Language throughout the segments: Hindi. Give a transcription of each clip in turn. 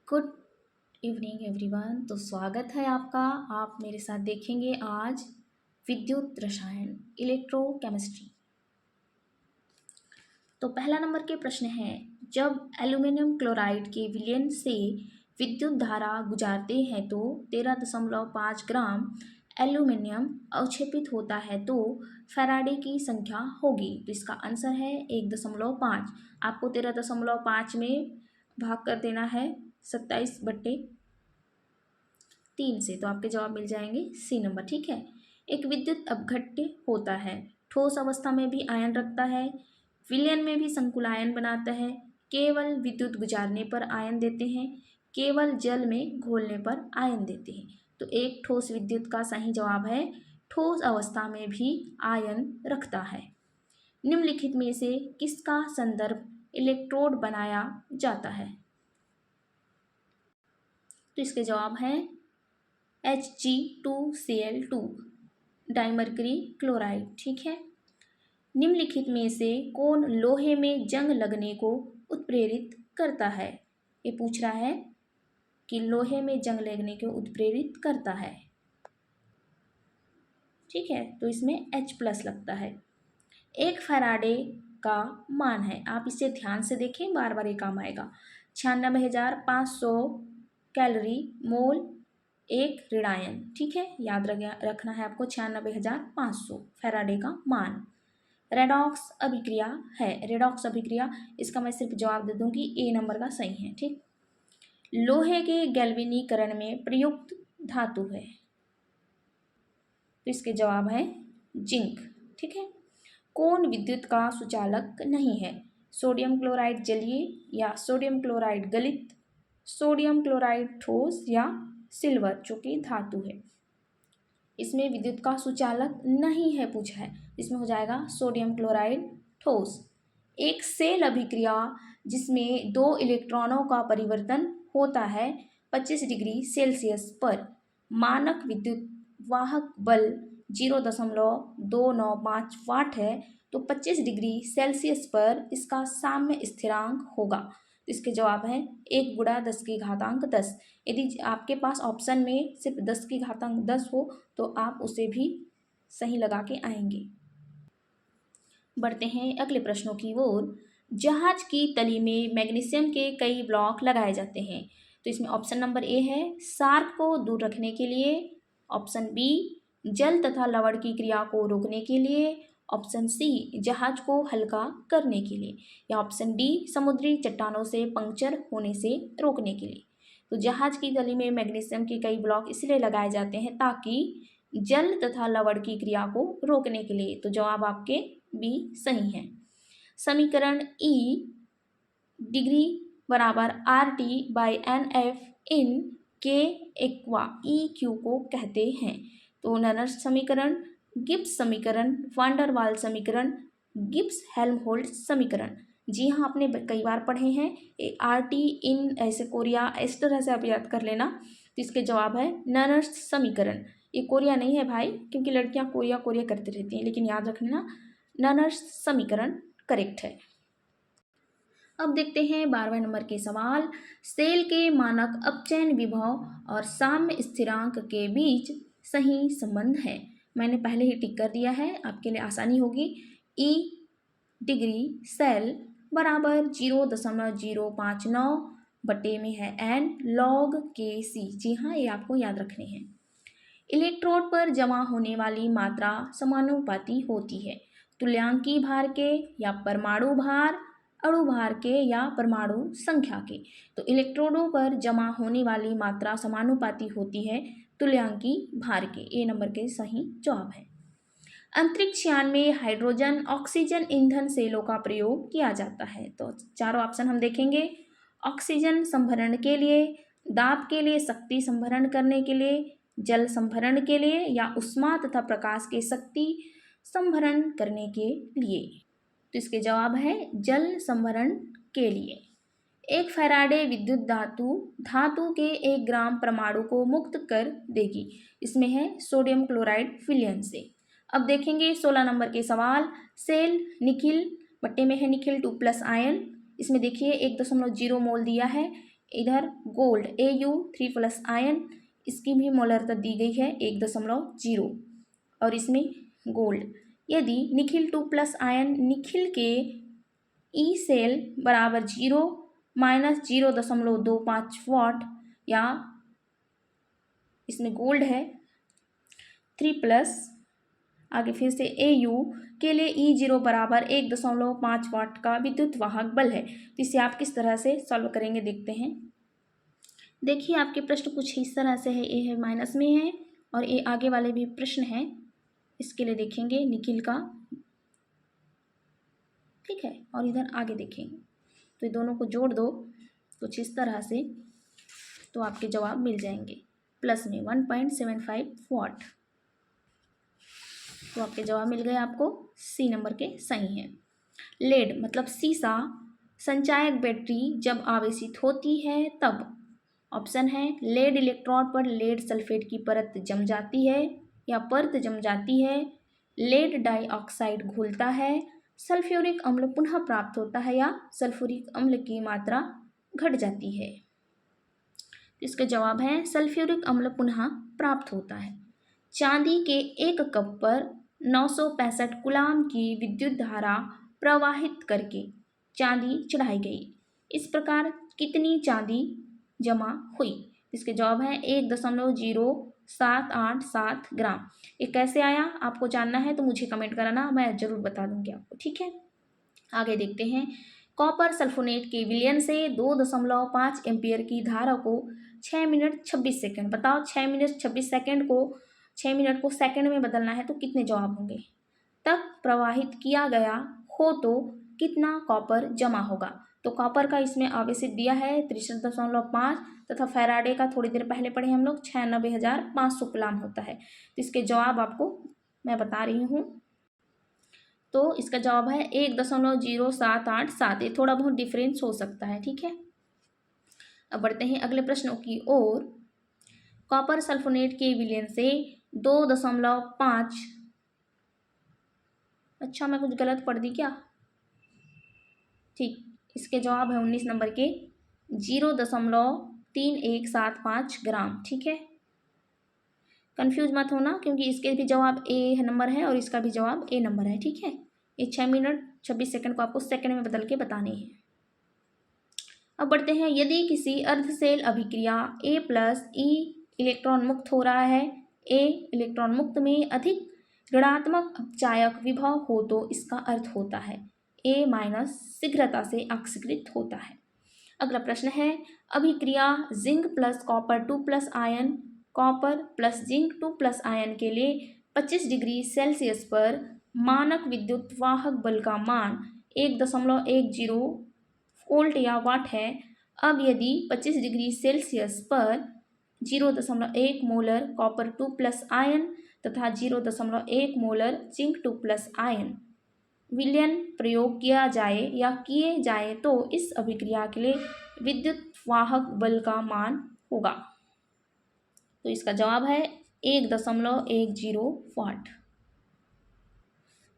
Good evening everyone. तो स्वागत है आपका। आप मेरे साथ देखेंगे आज विद्युत रसायन इलेक्ट्रोकेमिस्ट्री। तो पहला नंबर के प्रश्न है, जब एल्यूमिनियम क्लोराइड के विलयन से विद्युत धारा गुजारते हैं तो 13.5 ग्राम एल्यूमिनियम अवक्षेपित होता है तो फैराडे की संख्या होगी। तो इसका आंसर है 1.5। आपको 13.5 में भाग कर देना है 27/3 से, तो आपके जवाब मिल जाएंगे सी नंबर। ठीक है। एक विद्युत अपघट्य होता है, ठोस अवस्था में भी आयन रखता है, विलयन में भी संकुल आयन बनाता है, केवल विद्युत गुजारने पर आयन देते हैं, केवल जल में घोलने पर आयन देते हैं। तो एक ठोस विद्युत का सही जवाब है ठोस अवस्था में भी आयन रखता है। निम्नलिखित में से किसका संदर्भ इलेक्ट्रोड बनाया जाता है? तो इसके जवाब हैं Hg2Cl2 डाइमर्करी क्लोराइड। ठीक है। निम्नलिखित में से कौन लोहे में जंग लगने को उत्प्रेरित करता है? ये पूछ रहा है कि लोहे में जंग लगने को उत्प्रेरित करता है। ठीक है, तो इसमें H+ लगता है। एक फैराडे का मान है, आप इसे ध्यान से देखें, बार बार ये काम आएगा। 96,500 कैलोरी मोल एक ऋणायन। ठीक है, याद रखना है आपको 96,500 फैराडे का मान। रेडॉक्स अभिक्रिया है, रेडॉक्स अभिक्रिया, इसका मैं सिर्फ जवाब दे दूंगी, ए नंबर का सही है। ठीक। लोहे के गैल्वेनीकरण में प्रयुक्त धातु है, तो इसके जवाब है जिंक। ठीक है। कौन विद्युत का सुचालक नहीं है? सोडियम क्लोराइड जलीय या सोडियम क्लोराइड गलित, सोडियम क्लोराइड ठोस या सिल्वर जो कि धातु है। इसमें विद्युत का सुचालक नहीं है पूछा है, इसमें हो जाएगा सोडियम क्लोराइड ठोस। एक सेल अभिक्रिया जिसमें 2 इलेक्ट्रॉनों का परिवर्तन होता है 25 डिग्री सेल्सियस पर, मानक विद्युत वाहक बल 0.295 वाट है, तो 25 डिग्री सेल्सियस पर इसका साम्य स्थिरांक होगा। इसके जवाब है 1 × 10⁻10। यदि आपके पास ऑप्शन में सिर्फ 10⁻10 हो तो आप उसे भी सही लगा के आएंगे। बढ़ते हैं अगले प्रश्नों की ओर। जहाज की तली में मैग्नीशियम के कई ब्लॉक लगाए जाते हैं, तो इसमें ऑप्शन नंबर ए है शार्क को दूर रखने के लिए, ऑप्शन बी जल तथा लवण की क्रिया को रोकने के लिए, ऑप्शन सी जहाज को हल्का करने के लिए, या ऑप्शन डी समुद्री चट्टानों से पंक्चर होने से रोकने के लिए। तो जहाज की तली में मैग्नीशियम के कई ब्लॉक इसलिए लगाए जाते हैं ताकि जल तथा लवण की क्रिया को रोकने के लिए। तो जवाब आपके बी सही है। समीकरण ई डिग्री बराबर RT/NF इन के एक्वा EQ को कहते हैं। तो ननर्स समीकरण, गिब्स समीकरण, वांडर वाल समीकरण, गिब्स हेल्महोल्ट्ज समीकरण। जी हाँ, आपने कई बार पढ़े हैं। RT इन ऐसे कोरिया इस तरह से आप याद कर लेना। तो इसके जवाब है ननर्स समीकरण। ये कोरिया नहीं है भाई, क्योंकि लड़कियां कोरिया कोरिया करती रहती हैं, लेकिन याद रखना ननर्स समीकरण करेक्ट है। अब देखते हैं 12वें नंबर के सवाल। सेल के मानक अपचयन विभव और साम्य स्थिरांक के बीच सही संबंध है। मैंने पहले ही टिक कर दिया है, आपके लिए आसानी होगी। ई डिग्री सेल बराबर 0.059 बटे में है n log Kc। जी हाँ, ये आपको याद रखने हैं। इलेक्ट्रोड पर जमा होने वाली मात्रा समानुपाती होती है तुल्यांकी भार के या परमाणु भार, अणु भार के या परमाणु संख्या के। तो इलेक्ट्रोडों पर जमा होने वाली मात्रा समानुपाती होती है तुल्यांकी भार के। ए नंबर के सही जवाब है। अंतरिक्ष यान में हाइड्रोजन ऑक्सीजन ईंधन सेलों का प्रयोग किया जाता है। तो चारों ऑप्शन हम देखेंगे। ऑक्सीजन संभरण के लिए, दाब के लिए, शक्ति संभरण करने के लिए, जल संभरण के लिए, या उष्मा तथा प्रकाश के शक्ति संभरण करने के लिए। तो इसके जवाब है जल संभरण के लिए। एक फैराडे विद्युत धातु के 1 ग्राम परमाणु को मुक्त कर देगी। इसमें है सोडियम क्लोराइड विलयन से। अब देखेंगे 16 नंबर के सवाल। सेल निखिल बट्टे में है निखिल 2+ आयन। इसमें देखिए 1.0 मोल दिया है। इधर गोल्ड Au3+ आयन, इसकी भी मोलरता दी गई है 1.0 और इसमें गोल्ड। यदि निखिल 2+ आयन, निखिल के ई सेल बराबर 0 -0.25 वाट, या इसमें गोल्ड है 3+, आगे फिर से Au के लिए E0 बराबर 1.5 वाट का विद्युत वाहक बल है। तो इसे आप किस तरह से सॉल्व करेंगे देखते हैं। देखिए आपके प्रश्न कुछ इस तरह से है, ए है माइनस में है और ए आगे वाले भी प्रश्न हैं, इसके लिए देखेंगे निखिल का, ठीक है, और इधर आगे देखेंगे। तो ये दोनों को जोड़ दो कुछ इस तरह से, तो आपके जवाब मिल जाएंगे। प्लस में 1.75 वाट, तो आपके जवाब मिल गए आपको सी नंबर के सही हैं। लेड मतलब सीसा संचायक बैटरी जब आवेशित होती है तब, ऑप्शन है लेड इलेक्ट्रोड पर लेड सल्फेट की परत जम जाती है या परत जम जाती है, लेड डाइऑक्साइड घुलता है, सल्फ्यूरिक अम्ल पुनः प्राप्त होता है या सल्फ्यूरिक अम्ल की मात्रा घट जाती है। इसके जवाब है सल्फ्यूरिक अम्ल पुनः प्राप्त होता है। चांदी के 1 कप पर 965 कूलाम की विद्युत धारा प्रवाहित करके चांदी चढ़ाई गई। इस प्रकार कितनी चांदी जमा हुई? इसके जवाब है 1.0787 ग्राम। ये कैसे आया आपको जानना है तो मुझे कमेंट कराना, मैं ज़रूर बता दूंगी आपको, ठीक है। आगे देखते हैं। कॉपर सल्फोनेट के विलयन से 2.5 एम्पियर की धारा को 6 मिनट 26 सेकंड, बताओ 6 मिनट 26 सेकंड को 6 मिनट को सेकंड में बदलना है तो कितने जवाब होंगे, तक प्रवाहित किया गया हो तो कितना कॉपर जमा होगा। तो कॉपर का इसमें आवेशित दिया है 63.5 तथा फैराडे का थोड़ी देर पहले पढ़े हम लोग 96,500 कूलाम होता है। तो इसके जवाब आपको मैं बता रही हूँ, तो इसका जवाब है 1.0787। ये थोड़ा बहुत डिफरेंस हो सकता है, ठीक है। अब बढ़ते हैं अगले प्रश्नों की ओर। कॉपर सल्फोनेट के विलयन से 2.5, अच्छा मैं कुछ गलत पढ़ दी क्या, ठीक, इसके जवाब है 19 नंबर के 0.3175 ग्राम, ठीक है। कंफ्यूज मत होना क्योंकि इसके भी जवाब ए नंबर है और इसका भी जवाब ए नंबर है, ठीक है। ये 6 मिनट 26 सेकंड को आपको सेकंड में बदल के बताने हैं। अब बढ़ते हैं। यदि किसी अर्धसेल अभिक्रिया A+ ई इलेक्ट्रॉन मुक्त हो रहा है, ए इलेक्ट्रॉन मुक्त में अधिक ऋणात्मक अपचायक विभव हो तो इसका अर्थ होता है A- शीघ्रता से ऑक्सीकृत होता है। अगला प्रश्न है अभिक्रिया zinc plus copper 2+ ion, copper plus zinc 2+ ion के लिए 25 डिग्री सेल्सियस पर मानक विद्युत वाहक बल का मान 1.10 वोल्ट या वाट है। अब यदि 25 डिग्री सेल्सियस पर 0.1 मोलर कॉपर 2+ आयन तथा 0.1 मोलर जिंक 2+ आयन विलयन प्रयोग किया जाए या किए जाए तो इस अभिक्रिया के लिए विद्युत वाहक बल का मान होगा। तो इसका जवाब है 1.10 वाट।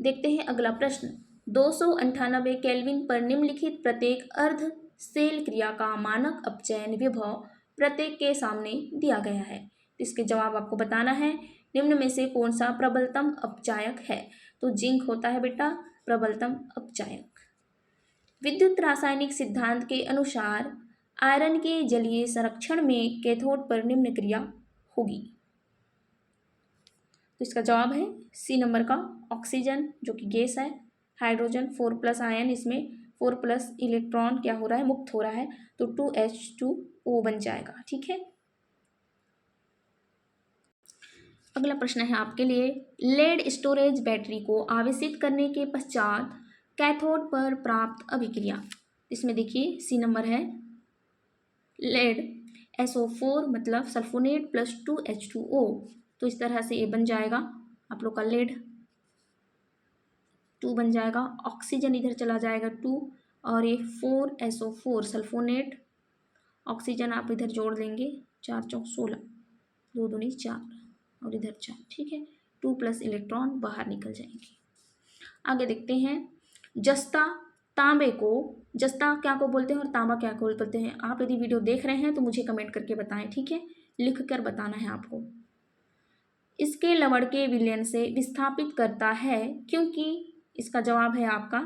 देखते हैं अगला प्रश्न। 298 केल्विन पर निम्नलिखित प्रत्येक अर्ध सेल क्रिया का मानक अपचयन विभव प्रत्येक के सामने दिया गया है। इसके जवाब आपको बताना है। निम्न में से कौन सा प्रबलतम अपचायक है? तो जिंक होता है बेटा प्रबलतम अपचायक। विद्युत रासायनिक सिद्धांत के अनुसार आयरन के जलीय संरक्षण में कैथोड पर निम्न क्रिया होगी। तो इसका जवाब है सी नंबर का ऑक्सीजन जो कि गैस है, हाइड्रोजन 4+ आयन, इसमें 4+ इलेक्ट्रॉन क्या हो रहा है, मुक्त हो रहा है, तो 2H2O बन जाएगा, ठीक है। अगला प्रश्न है आपके लिए। लेड स्टोरेज बैटरी को आवेशित करने के पश्चात कैथोड पर प्राप्त अभिक्रिया, इसमें देखिए सी नंबर है लेड SO4 मतलब सल्फोनेट प्लस 2H2O, तो इस तरह से ये बन जाएगा आप लोग का लेड 2 बन जाएगा, ऑक्सीजन इधर चला जाएगा 2 और ये 4SO4 सल्फोनेट, ऑक्सीजन आप इधर जोड़ देंगे 4 चौक 16, 2 दूनी 4 और इधर 4, ठीक है। 2+ इलेक्ट्रॉन बाहर निकल जाएंगे। आगे देखते हैं। जस्ता तांबे को जस्ता क्या को बोलते हैं और तांबा क्या को बोलते हैं। आप यदि वीडियो देख रहे हैं तो मुझे कमेंट करके बताएं, ठीक है, लिख कर बताना है आपको। इसके लवण के विलयन से विस्थापित करता है क्योंकि इसका जवाब है आपका,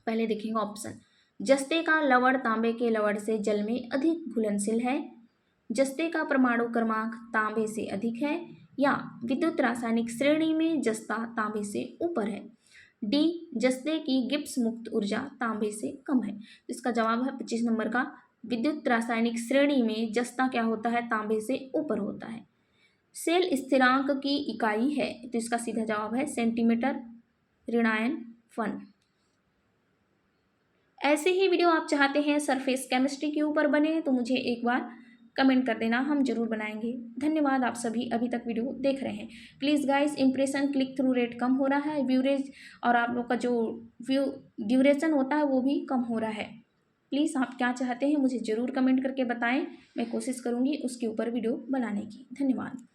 पहले देखेंगे ऑप्शन, जस्ते का लवण तांबे के लवण से जल में अधिक घुलनशील है, जस्ते का परमाणु क्रमांक तांबे से अधिक है, या विद्युत रासायनिक श्रेणी में जस्ता तांबे से ऊपर है। डी, जस्ते की गिब्स मुक्त ऊर्जा तांबे से कम है। इसका जवाब है 25 नंबर का, विद्युत रासायनिक श्रेणी में जस्ता क्या होता है, तांबे से ऊपर होता है। सेल स्थिरांक की इकाई है, तो इसका सीधा जवाब है सेंटीमीटर ऋणायन फन। ऐसे ही वीडियो आप चाहते हैं सरफेस केमिस्ट्री के ऊपर बने तो मुझे एक बार कमेंट कर देना, हम जरूर बनाएंगे। धन्यवाद, आप सभी अभी तक वीडियो देख रहे हैं। Please guys, impression click through rate कम हो रहा है, व्यूरेज और आप लोग का जो ड्यूरेशन होता है वो भी कम हो रहा है। प्लीज़ आप क्या चाहते हैं मुझे ज़रूर कमेंट करके बताएं, मैं कोशिश करूँगी उसके ऊपर वीडियो बनाने की। धन्यवाद।